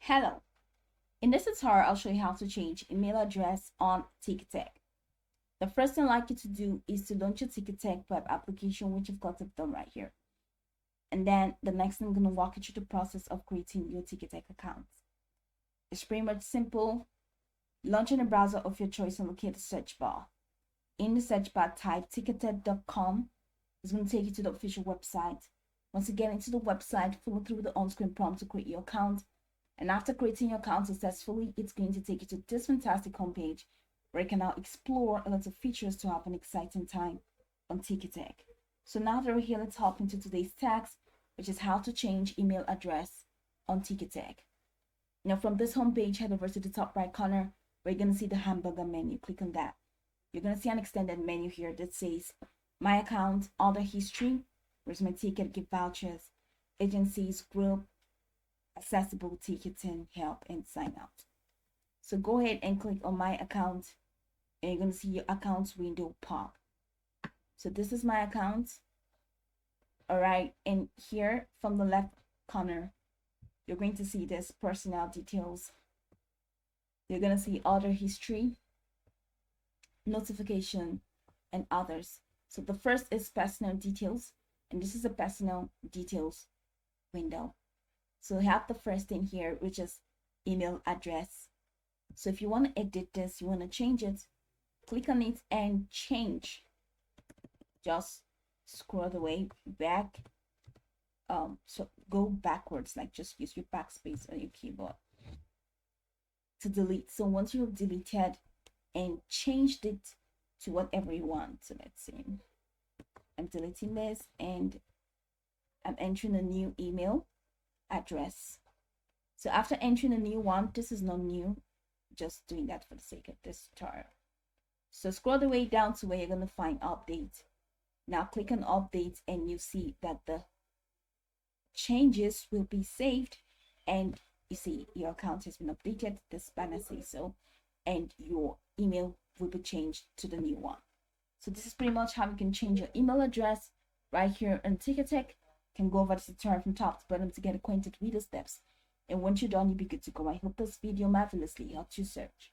Hello. In this tutorial, I'll show you how to change email address on Ticketek. The first thing I'd like you to do is to launch your Ticketek web application, which you've got it done right here. And then the next thing I'm going to walk you through the process of creating your Ticketek account. It's pretty much simple. Launch in a browser of your choice and locate the search bar. In the search bar, type ticketek.com. It's going to take you to the official website. Once you get into the website, follow through the on-screen prompt to create your account. And after creating your account successfully, it's going to take you to this fantastic homepage where you can now explore a lot of features to have an exciting time on Ticketek. So now that we're here, let's hop into today's task, which is how to change email address on Ticketek. Now from this homepage, head over to the top right corner where you're going to see the hamburger menu. Click on that. You're going to see an extended menu here that says My Account, Order History, where's my ticket, gift vouchers, agencies, group, accessible ticketing, help, and sign out. So go ahead and click on My Account and you're going to see your accounts window pop. So this is my account. All right, and here from the left corner, you're going to see this personnel details. You're going to see order history, notification, and others. So the first is personal details, and this is a personal details window. So we have the first thing here, which is email address. So if you want to edit this, you want to change it, click on it and change. Just scroll the way back. So go backwards, like just use your backspace on your keyboard to delete. So once you've deleted and changed it to whatever you want, so let's see, I'm deleting this and I'm entering a new email address. So after entering a new one, this is not new, just doing that for the sake of this tutorial. So scroll the way down to where you're going to find update. Now click on update and you see that the changes will be saved and you see your account has been updated. This banner says so, and your email will be changed to the new one. So this is pretty much how you can change your email address right here on Ticketek. Can go over the tutorial from top to bottom to get acquainted with the steps, and once you're done, you'll be good to go. I hope this video marvelously helped you search.